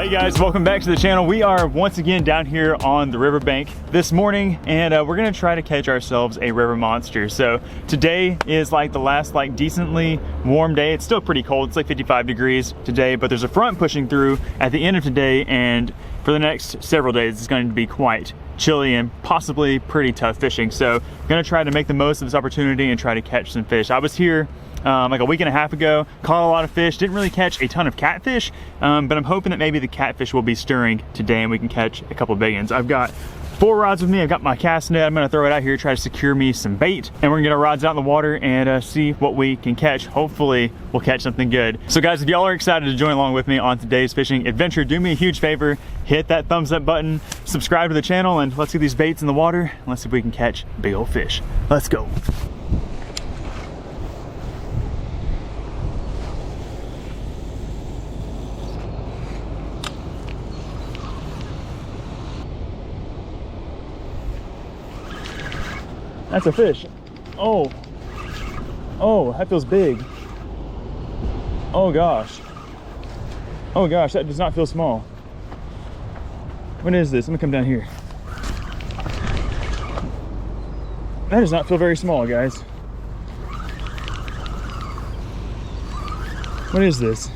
Hey guys, welcome back to the channel. We are once again down here on the riverbank this morning, and we're gonna try to catch ourselves a river monster. So today is like the last decently warm day. It's still pretty cold. It's like 55 degrees today, but there's a front pushing through at the end of today, and for the next several days it's going to be quite chilly and possibly pretty tough fishing. So I'm gonna try to make the most of this opportunity and try to catch some fish. I was here like a week and a half ago, caught a lot of fish, didn't really catch a ton of catfish, but I'm hoping that maybe the catfish will be stirring today and we can catch a couple big ones. I've got 4 rods with me. I've got my cast net. I'm gonna throw it out here, try to secure me some bait, and we're gonna get our rods out in the water and see what we can catch. Hopefully we'll catch something good. So guys, if y'all are excited to join along with me on today's fishing adventure, do me a huge favor, hit that thumbs up button, subscribe to the channel, and let's get these baits in the water and let's see if we can catch big old fish. Let's go. That's a fish. Oh, that feels big. Oh gosh, that does not feel small. What is this? Let me come down here. That does not feel very small, guys. What is this?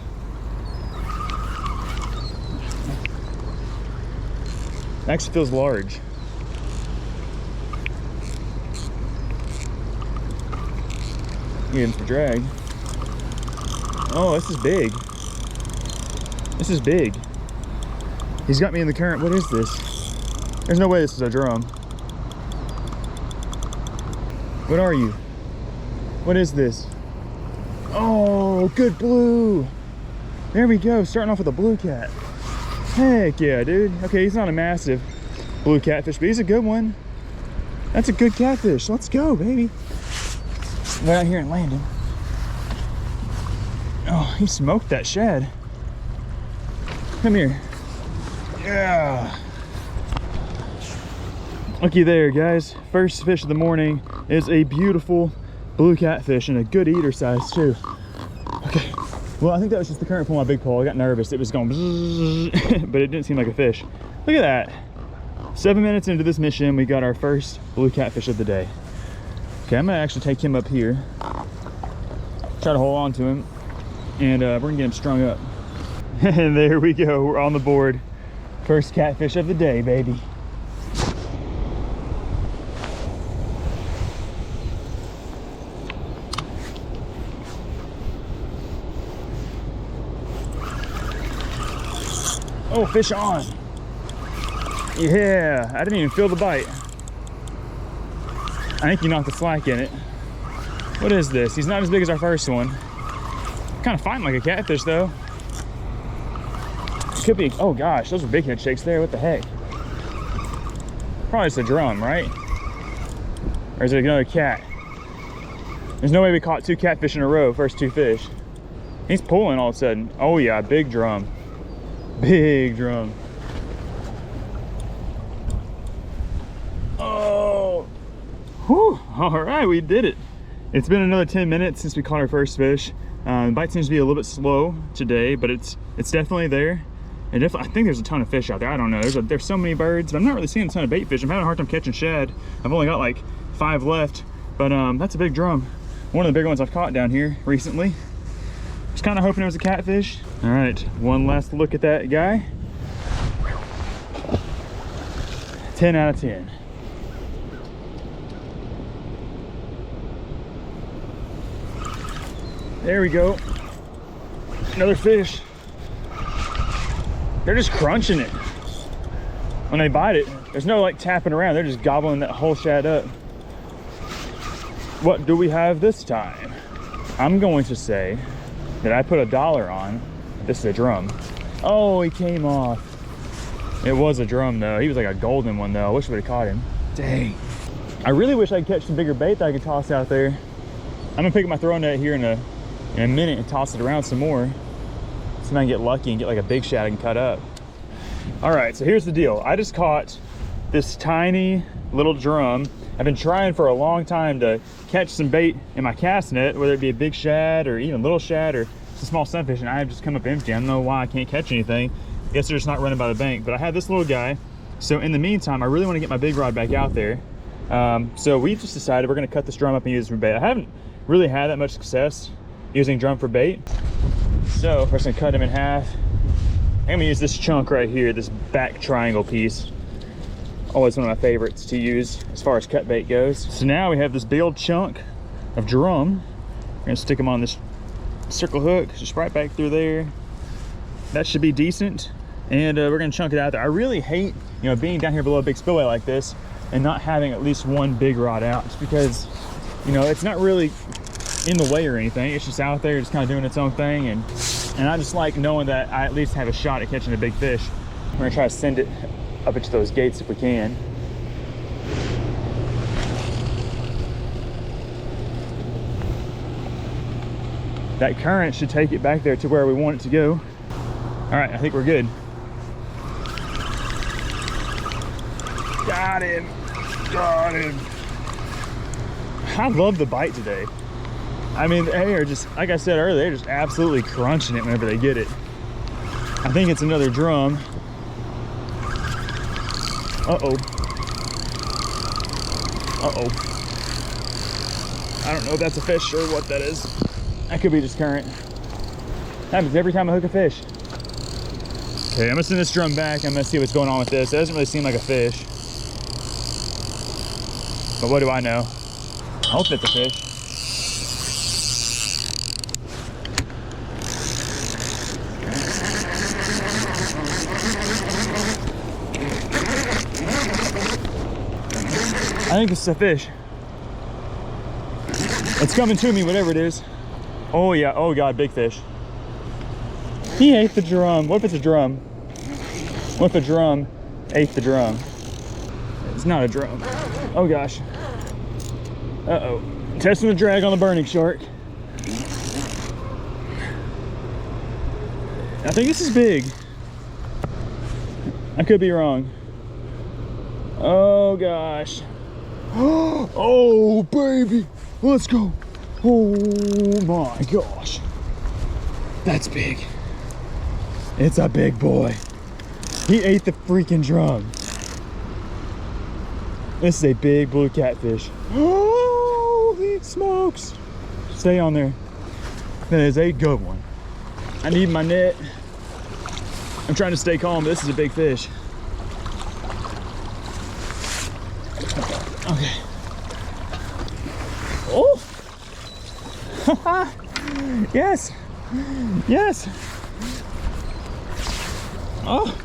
It actually feels large. Getting some drag. Oh, this is big. This is big. He's got me in the current. What is this? There's no way this is a drum. What are you? What is this? Oh, good blue. There we go, starting off with a blue cat. Heck yeah, dude. Okay, he's not a massive blue catfish, but he's a good one. That's a good catfish. Let's go, baby. Right out here and land him. Oh, he smoked that shad. Come here. Yeah. Looky there, guys. First fish of the morning is a beautiful blue catfish and a good eater size too. Okay. Well, I think that was just the current pulling my big pole. I got nervous. It was going bzzz, but it didn't seem like a fish. Look at that. 7 minutes into this mission, we got our first blue catfish of the day. Okay, I'm gonna actually take him up here, try to hold on to him, and we're gonna get him strung up. And there we go, we're on the board. First catfish of the day, baby. Oh, fish on. Yeah, I didn't even feel the bite. I think you knocked the slack in it. What is this? He's not as big as our first one. Kind of fighting like a catfish though. It could be, oh gosh, those are big head shakes there. What the heck? Probably just a drum, right? Or is it another cat? There's no way we caught 2 catfish in a row, first 2 fish. He's pulling all of a sudden. Oh yeah, big drum. Big drum. Whew, all right, we did it. It's been another 10 minutes since we caught our first fish. The bite seems to be a little bit slow today, but it's definitely there. And I think there's a ton of fish out there. I don't know, there's so many birds, but I'm not really seeing a ton of bait fish. I'm having a hard time catching shad. I've only got like 5 left, but that's a big drum. One of the bigger ones I've caught down here recently. Just kind of hoping it was a catfish. All right, one last look at that guy. 10 out of 10. There we go. Another fish. They're just crunching it. When they bite it, there's no like tapping around. They're just gobbling that whole shad up. What do we have this time? I'm going to say that I put $1 on. This is a drum. Oh, he came off. It was a drum though. He was like a golden one though. I wish we would have caught him. Dang. I really wish I could catch some bigger bait that I could toss out there. I'm gonna pick up my throwing net here in a minute and toss it around some more. So I can get lucky and get like a big shad I can cut up. All right, so here's the deal. I just caught this tiny little drum. I've been trying for a long time to catch some bait in my cast net, whether it be a big shad or even little shad or some small sunfish, and I've just come up empty. I don't know why I can't catch anything. guess they're just not running by the bank. But I have this little guy. So in the meantime, I really want to get my big rod back out there. So we just decided we're going to cut this drum up and use it for bait. I haven't really had that much success using drum for bait. So we're just going to cut him in half. I'm going to use this chunk right here, this back triangle piece. Always one of my favorites to use as far as cut bait goes. So now we have this big old chunk of drum. We're going to stick them on this circle hook, just right back through there. That should be decent. And we're going to chunk it out there. I really hate, you know, being down here below a big spillway like this and not having at least one big rod out, just because, you know, it's not really in the way or anything. It's just out there, just kind of doing its own thing. And I just like knowing that I at least have a shot at catching a big fish. We're going to try to send it up into those gates if we can. That current should take it back there to where we want it to go. All right, I think we're good. Got him. Got him. I love the bite today. I mean, they are just, like I said earlier, they're just absolutely crunching it whenever they get it. I think it's another drum. Uh-oh. Uh-oh. I don't know if that's a fish or what that is. That could be just current. Happens every time I hook a fish. Okay, I'm gonna send this drum back. I'm gonna see what's going on with this. It doesn't really seem like a fish. But what do I know? I hope it's a fish. I think it's a fish. It's coming to me, whatever it is. Oh yeah, oh God, big fish. He ate the drum. What if it's a drum? What if a drum ate the drum? It's not a drum. Oh gosh. Uh-oh. Testing the drag on the burning shark. I think this is big. I could be wrong. Oh gosh. Oh baby, let's go. Oh my gosh. That's big. It's a big boy. He ate the freaking drum. This is a big blue catfish. Holy smokes. Stay on there. That is a good one. I need my net. I'm trying to stay calm, but this is a big fish. Okay. Oh! Yes! Yes! Oh!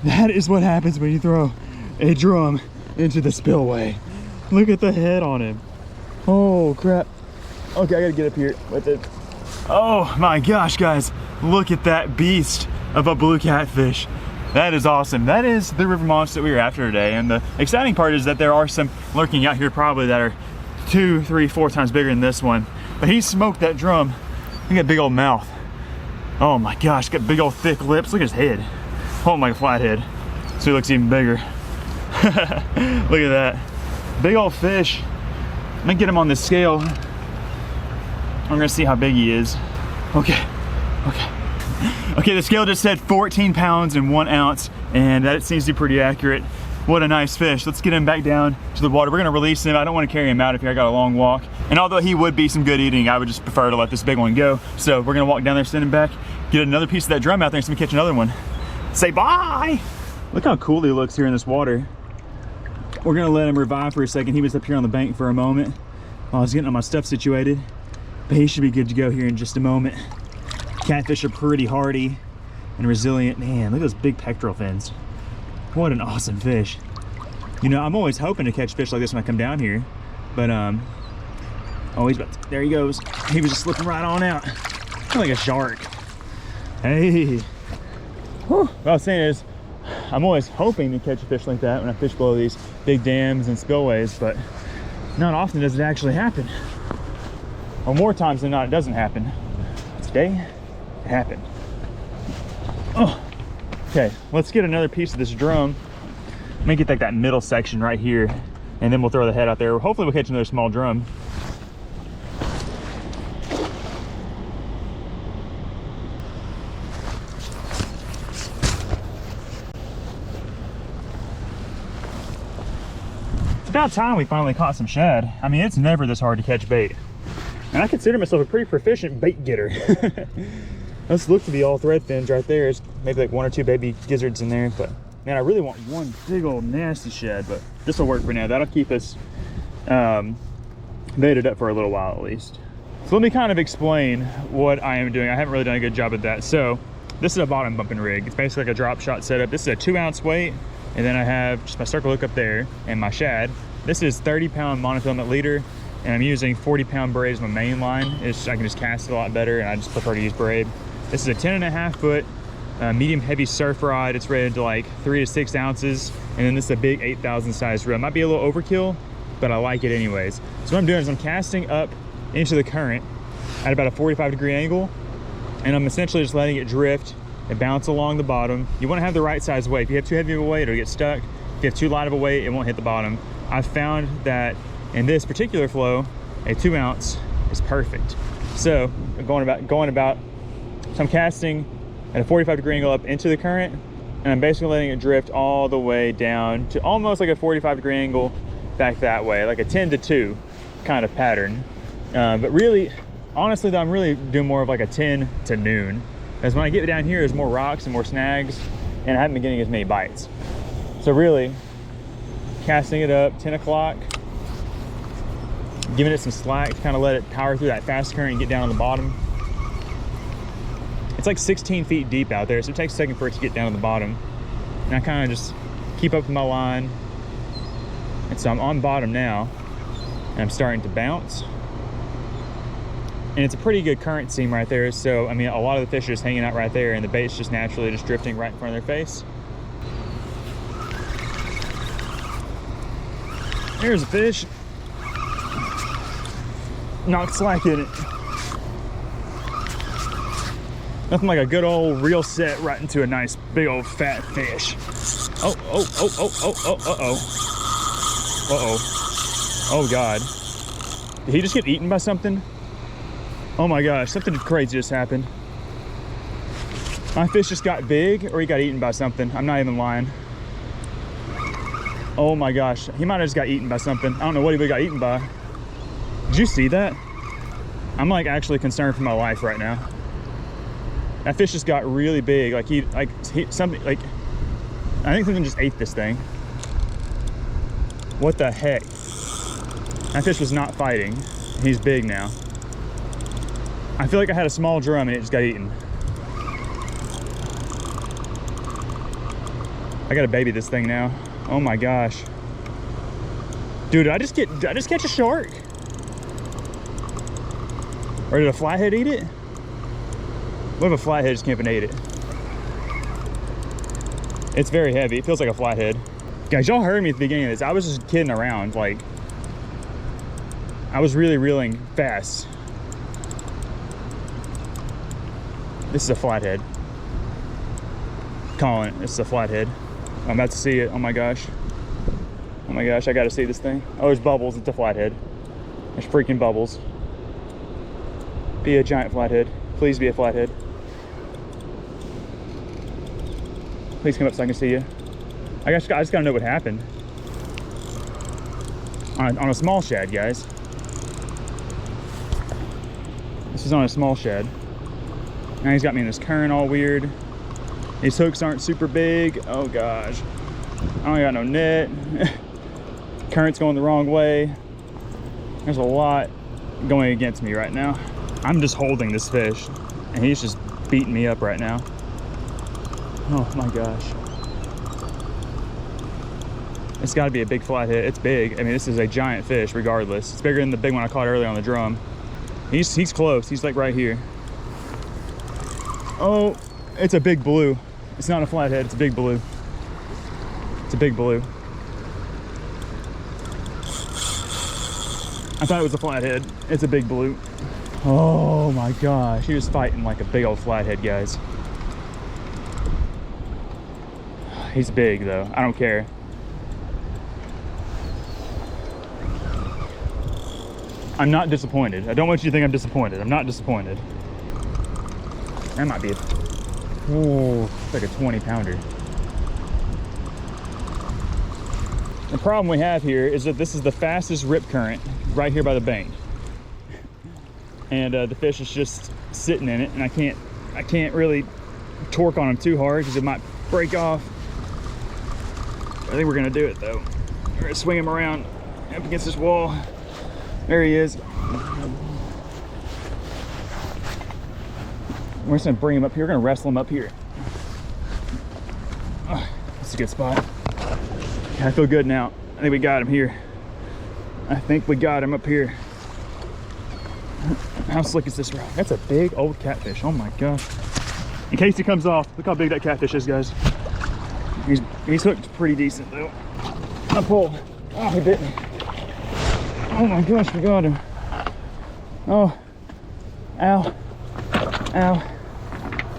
That is what happens when you throw a drum into the spillway. Look at the head on him. Oh crap. Okay, I gotta get up here with it. Oh my gosh, guys. Look at that beast of a blue catfish. That is awesome. That is the river monster that we were after today. And the exciting part is that there are some lurking out here probably that are 2, 3, 4 times bigger than this one. But he smoked that drum. Look at that big old mouth. Oh my gosh, got big old thick lips. Look at his head. Oh my flathead. So he looks even bigger. Look at that. Big old fish. I'm gonna get him on the scale. I'm gonna see how big he is. Okay, okay. Okay, the scale just said 14 pounds and 1 ounce, and that seems to be pretty accurate. What a nice fish. Let's get him back down to the water. We're gonna release him. I don't wanna carry him out if I got a long walk. And although he would be some good eating, I would just prefer to let this big one go. So we're gonna walk down there, send him back, get another piece of that drum out there, and see if we catch another one. Say bye! Look how cool he looks here in this water. We're gonna let him revive for a second. He was up here on the bank for a moment while I was getting all my stuff situated. But he should be good to go here in just a moment. Catfish are pretty hardy and resilient. Man, look at those big pectoral fins. What an awesome fish. You know, I'm always hoping to catch fish like this when I come down here. But, oh, he's about to, there he goes. He was just slipping right on out. Like a shark. Hey. Whew. What I was saying is, I'm always hoping to catch a fish like that when I fish below these big dams and spillways, but not often does it actually happen. Or more times than not, it doesn't happen. Today, it happened. Oh, okay, let's get another piece of this drum. Let me get like that middle section right here, and then we'll throw the head out there. Hopefully we'll catch another small drum. about time we finally caught some shad. I mean, it's never this hard to catch bait. And I consider myself a pretty proficient bait getter. Those look to be all thread fins right there. It's maybe like 1 or 2 baby gizzards in there, but man, I really want one big old nasty shad, but this will work for now. That'll keep us baited up for a little while at least. So let me kind of explain what I am doing. I haven't really done a good job of that. So this is a bottom bumping rig. It's basically like a drop shot setup. This is a 2-ounce weight, and then I have just my circle hook up there and my shad. This is 30-pound monofilament leader, and I'm using 40-pound braid as my main line. I can just cast it a lot better, and I just prefer to use braid. This is a 10.5-foot medium heavy surf rod. It's rated to like 3 to 6 ounces, and then this is a big 8,000 size reel. Might be a little overkill, but I like it anyways. So what I'm doing is I'm casting up into the current at about a 45-degree angle, and I'm essentially just letting it drift and bounce along the bottom. You want to have the right size weight. If you have too heavy of a weight, it'll get stuck. If you have too light of a weight, it won't hit the bottom. I've found that in this particular flow, a 2-ounce is perfect. So I'm casting at a 45-degree angle up into the current, and I'm basically letting it drift all the way down to almost like a 45-degree angle back that way, like a 10 to 2 kind of pattern. But really, honestly though, I'm really doing more of like a 10 to noon, because when I get down here, there's more rocks and more snags, and I haven't been getting as many bites. So really, casting it up 10 o'clock, giving it some slack to kind of let it power through that fast current and get down on the bottom. It's like 16 feet deep out there, so it takes a second for it to get down to the bottom. And I kind of just keep up with my line. And so I'm on bottom now, and I'm starting to bounce. And it's a pretty good current seam right there. So, I mean, a lot of the fish are just hanging out right there, and the bait's just naturally just drifting right in front of their face. Here's a fish. Knocked slack in it. Nothing like a good old reel set right into a nice big old fat fish. Oh. Oh God. Did he just get eaten by something? Oh my gosh, something crazy just happened. My fish just got big, or he got eaten by something. I'm not even lying. Oh my gosh, he might have just got eaten by something. I don't know what he got eaten by. Did you see that? I'm like actually concerned for my life right now. That fish just got really big. I think something just ate this thing. What the heck? That fish was not fighting. He's big now. I feel like I had a small drum and it just got eaten. I gotta baby this thing now. Oh my gosh. Dude, did I just catch a shark? Or did a flathead eat it? What if a flathead just came up and ate it? It's very heavy. It feels like a flathead. Guys, y'all heard me at the beginning of this. I was just kidding around. Like, I was really reeling fast. This is a flathead. Calling it. This is a flathead. I'm about to see it. Oh my gosh. Oh my gosh, I gotta see this thing. Oh, there's bubbles. It's a flathead. There's freaking bubbles. Be a giant flathead. Please be a flathead. Please come up so I can see you. I just gotta know what happened. On a small shad, guys. This is on a small shad. Now he's got me in this current all weird. These hooks aren't super big. Oh gosh. I don't got no net. Current's going the wrong way. There's a lot going against me right now. I'm just holding this fish, and he's just beating me up right now. Oh my gosh. It's gotta be a big flathead. It's big. I mean, this is a giant fish regardless. It's bigger than the big one I caught earlier on the drum. He's close. He's like right here. Oh, it's a big blue. It's not a flathead, it's a big blue. It's a big blue. I thought it was a flathead. It's a big blue. Oh my gosh, he was fighting like a big old flathead, guys. He's big though, I don't care. I'm not disappointed. I don't want you to think I'm disappointed. I'm not disappointed. That might be it's like a 20 pounder. The problem we have here is that this is the fastest rip current right here by the bank. And the fish is just sitting in it, and I can't really torque on him too hard because it might break off. I think we're gonna do it though. We're gonna swing him around up against this wall. There he is. We're just gonna bring him up here. We're gonna wrestle him up here. Oh, that's a good spot. I feel good now. I think we got him here. I think we got him up here. How slick is this rod? That's a big old catfish. Oh my gosh. In case he comes off, look how big that catfish is, guys. He's hooked pretty decent though. I pulled. Oh, he bit me. Oh my gosh, we got him. Oh. Ow. Ow.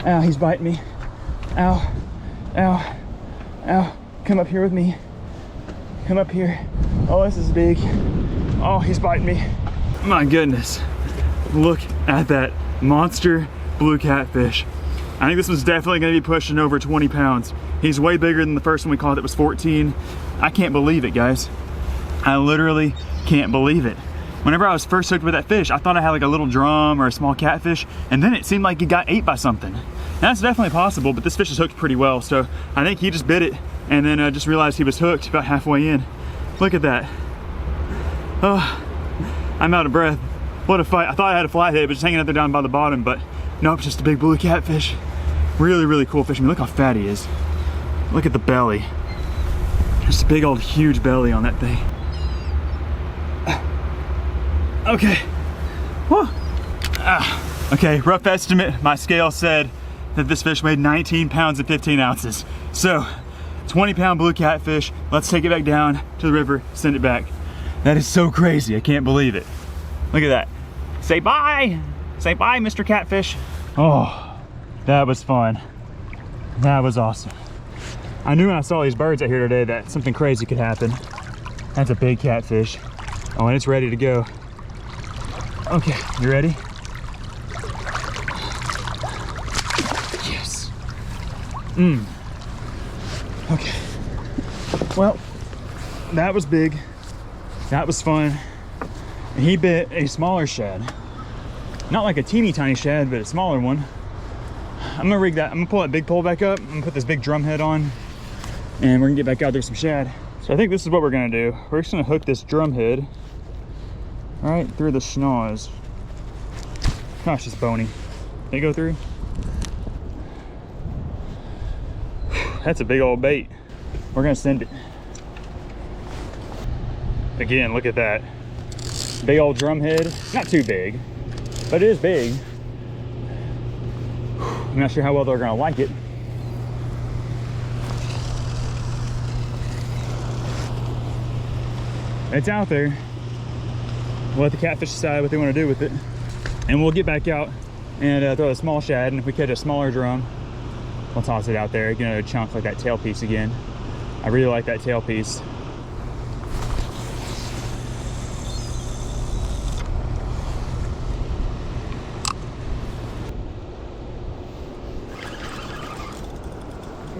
Ow, he's biting me. Ow. Ow. Ow. Come up here with me. Come up here. Oh, this is big. Oh, he's biting me. My goodness. Look at that monster blue catfish. I think this one's definitely gonna be pushing over 20 pounds. He's way bigger than the first one we caught that was 14. I can't believe it, guys. I literally can't believe it. Whenever I was first hooked with that fish, I thought I had like a little drum or a small catfish, and then it seemed like it got ate by something. That's definitely possible, but this fish is hooked pretty well, so I think he just bit it and then just realized he was hooked about halfway in. Look at that. Oh, I'm out of breath. What a fight. I thought I had a flathead, but just hanging out there down by the bottom, but nope, just a big blue catfish. Really, really cool fish. I mean, look how fat he is. Look at the belly. Just a big old huge belly on that thing. Okay. Whew. Okay, rough estimate. My scale said that this fish weighed 19 pounds and 15 ounces. So, 20-pound blue catfish. Let's take it back down to the river, send it back. That is so crazy. I can't believe it. Look at that. Say bye. Say bye, Mr. Catfish. Oh, that was fun. That was awesome. I knew when I saw these birds out here today that something crazy could happen. That's a big catfish. Oh, and it's ready to go. Okay, you ready? Yes. Okay. Well, that was big. That was fun. And he bit a smaller shad. Not like a teeny tiny shad, but a smaller one. I'm gonna rig that. I'm gonna pull that big pole back up. I'm gonna put this big drum head on, and we're gonna get back out there some shad. So I think this is what we're gonna do. We're just gonna hook this drum head right through the schnoz. Gosh, it's bony. Can it go through? That's a big old bait. We're gonna send it. Again, look at that. Big old drum head. Not too big, but it is big. I'm not sure how well they're gonna like it. It's out there. We'll let the catfish decide what they want to do with it. And we'll get back out and throw a small shad, and if we catch a smaller drum, we'll toss it out there, get another chunk like that tail piece again. I really like that tail piece.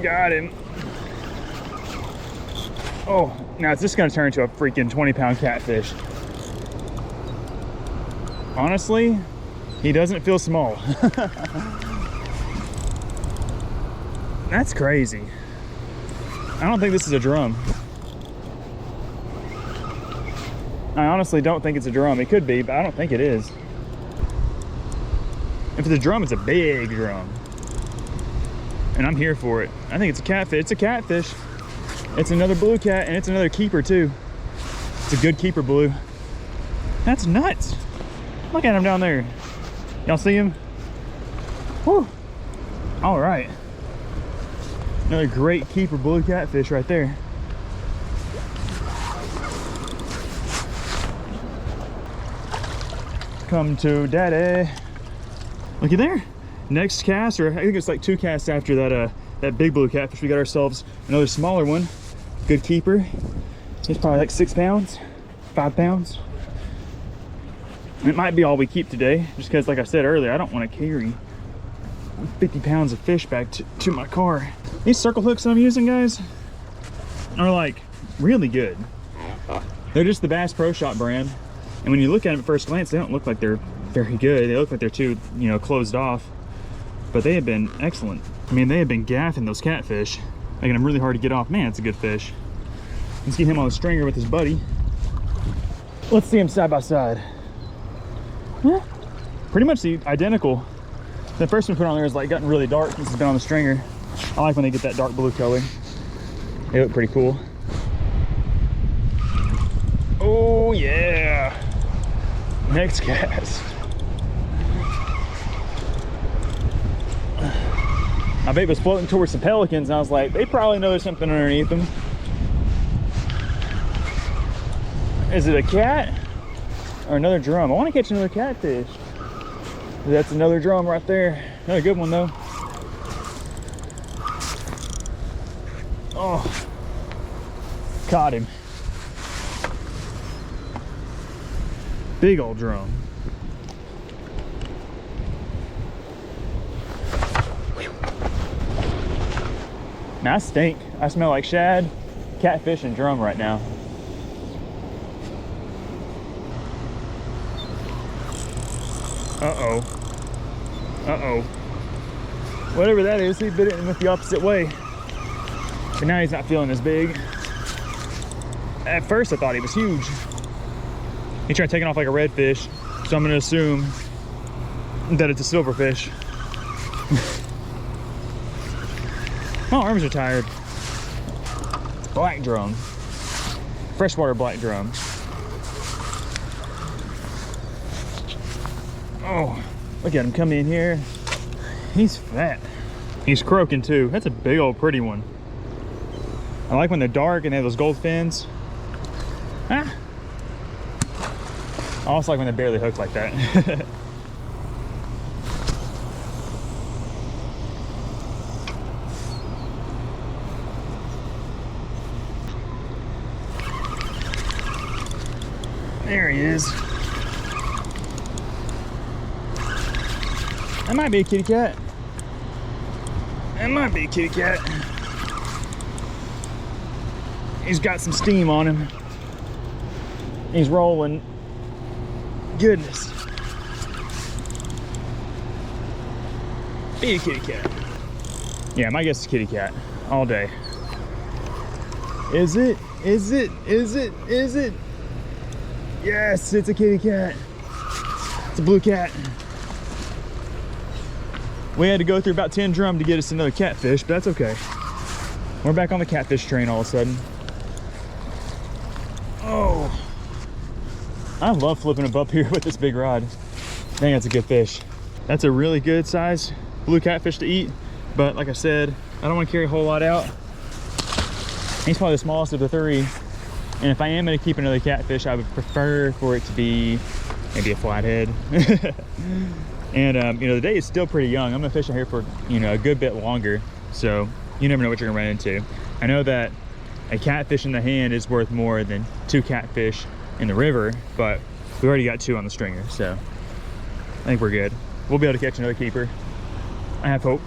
Got him. Oh, now it's just gonna turn into a freaking 20-pound catfish. Honestly, he doesn't feel small. That's crazy. I don't think this is a drum. I honestly don't think it's a drum. It could be, but I don't think it is. If it's a drum, it's a big drum. And I'm here for it. I think it's a catfish. It's a catfish. It's another blue cat, and it's another keeper too. It's a good keeper blue. That's nuts. Look at him down there. Y'all see him? Whew. All right. Another great keeper blue catfish right there. Come to daddy. Looky there. Next cast, or I think it's like 2 casts after that that big blue catfish, we got ourselves another smaller one. Good keeper. He's probably like 6 pounds, 5 pounds. And it might be all we keep today, just because, like I said earlier, I don't want to carry 50 pounds of fish back to my car. These circle hooks I'm using, guys, are like really good. They're just the Bass Pro Shop brand. And when you look at them at first glance, they don't look like they're very good. They look like they're too, you know, closed off. But they have been excellent. I mean, they have been gaffing those catfish, making them really hard to get off. Man, it's a good fish. Let's get him on the stringer with his buddy. Let's see him side by side. Yeah, pretty much the identical. The first one we put on there is like gotten really dark since it's been on the stringer. I like when they get that dark blue color. They look pretty cool. Oh yeah. Next cast. My bait was floating towards some pelicans, and I was like, they probably know there's something underneath them. Is it a cat or another drum? I want to catch another catfish. That's another drum right there. Another good one though. Oh, caught him. Big old drum. Man, I stink. I smell like shad, catfish, and drum right now. Uh-oh. Uh-oh. Whatever that is, he bit it and went the opposite way. But now he's not feeling as big. At first, I thought he was huge. He tried taking off like a redfish, so I'm gonna assume that it's a silverfish. My arms are tired. It's black drum. Freshwater black drum. Oh, look at him come in here. He's fat. He's croaking too. That's a big old pretty one. I like when they're dark and they have those gold fins. Ah. I also like when they barely hook like that. There he is. That might be a kitty cat. That might be a kitty cat. He's got some steam on him. He's rolling. Goodness. Be a kitty cat. Yeah, my guess is kitty cat all day. Is it? Is it? Is it? Is it? Yes, it's a kitty cat. It's a blue cat. We had to go through about 10 drum to get us another catfish, but that's okay. We're back on the catfish train all of a sudden. Oh. I love flipping them up here with this big rod. Dang, that's a good fish. That's a really good size blue catfish to eat, but like I said, I don't want to carry a whole lot out. He's probably the smallest of the three, and if I am going to keep another catfish, I would prefer for it to be maybe a flathead. And you know, the day is still pretty young. I'm gonna fish out here for, you know, a good bit longer, so you never know what you're gonna run into. I know that a catfish in the hand is worth more than 2 catfish in the river, but we already got 2 on the stringer, so I think we're good. We'll be able to catch another keeper. I have hope.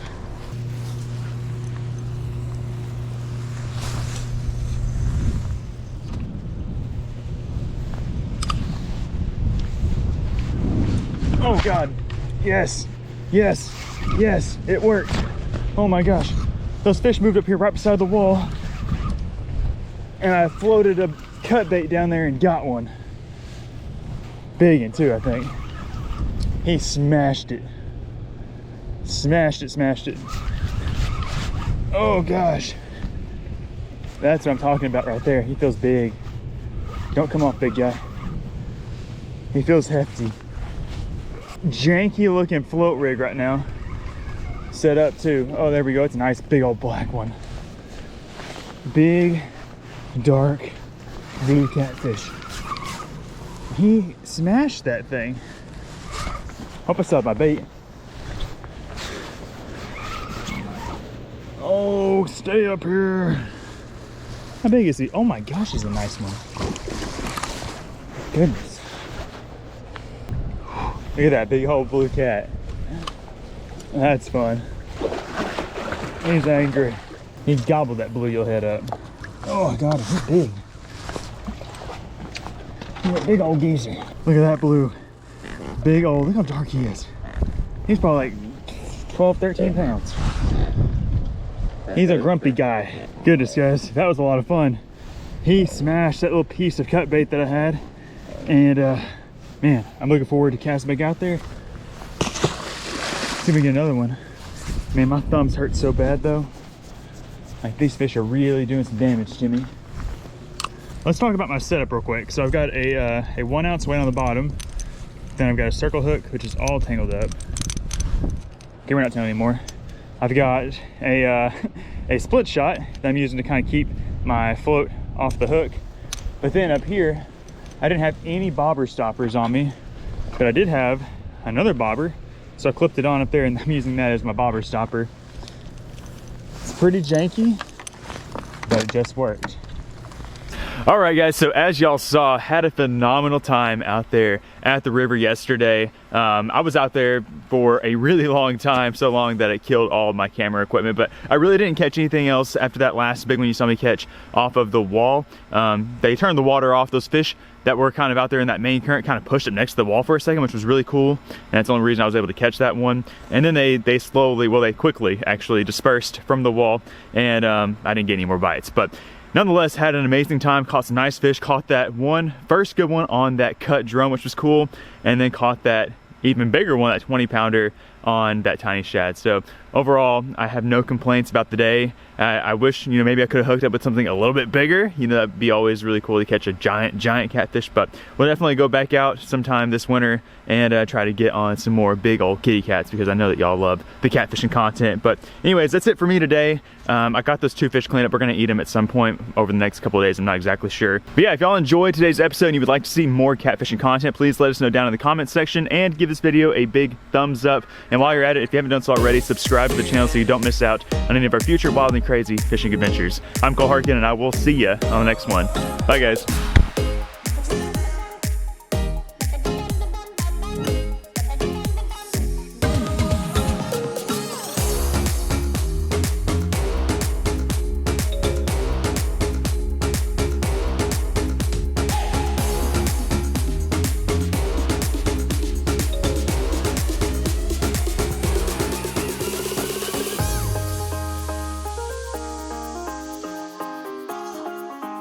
Oh God. Yes, yes, yes, it worked. Oh my gosh. Those fish moved up here right beside the wall, and I floated a cut bait down there and got one. Big one too, I think. He smashed it. Smashed it, smashed it. Oh gosh. That's what I'm talking about right there. He feels big. Don't come off, big guy. He feels hefty. Janky looking float rig right now. Set up too. Oh, there we go. It's a nice big old black one. Big, dark, blue catfish. He smashed that thing. Hope I still have my bait. Oh, stay up here. How big is he? Oh my gosh, he's a nice one. Goodness. Look at that big old blue cat. That's fun. He's angry. He gobbled that bluegill head up. Oh God, he's big. He's a big old geezer. Look at that blue. Big old, look how dark he is. He's probably like 12, 13 pounds. He's a grumpy guy. Goodness guys, that was a lot of fun. He smashed that little piece of cut bait that I had. And man, I'm looking forward to casting back out there. See if we get another one. Man, my thumbs hurt so bad though. Like these fish are really doing some damage to me. Let's talk about my setup real quick. So I've got a 1 ounce weight on the bottom. Then I've got a circle hook, which is all tangled up. Okay, we're not tangled anymore. I've got a split shot that I'm using to kind of keep my float off the hook. But then up here, I didn't have any bobber stoppers on me, but I did have another bobber. So I clipped it on up there and I'm using that as my bobber stopper. It's pretty janky, but it just worked. All right guys, so as y'all saw, had a phenomenal time out there at the river yesterday. I was out there for a really long time, so long that it killed all of my camera equipment, but I really didn't catch anything else after that last big one you saw me catch off of the wall. They turned the water off. Those fish that were kind of out there in that main current kind of pushed up next to the wall for a second, which was really cool. And that's the only reason I was able to catch that one. And then they quickly actually dispersed from the wall, and I didn't get any more bites. But nonetheless, had an amazing time, caught some nice fish, caught that first good one on that cut drum, which was cool, and then caught that even bigger one, that 20 pounder on that tiny shad. So overall, I have no complaints about the day. I wish, maybe I could have hooked up with something a little bit bigger. That'd be always really cool to catch a giant catfish, but we'll definitely go back out sometime this winter and try to get on some more big old kitty cats, because I know that y'all love the catfishing content. But anyways, that's it for me today. I got those 2 fish cleaned up. We're gonna eat them at some point over the next couple of days. I'm not exactly sure. But yeah, if y'all enjoyed today's episode and you would like to see more catfishing content, please let us know down in the comments section and give this video a big thumbs up. And while you're at it, if you haven't done so already, subscribe to the channel so you don't miss out on any of our future wild and crazy fishing adventures. I'm Cole Harkin, and I will see ya on the next one. Bye guys.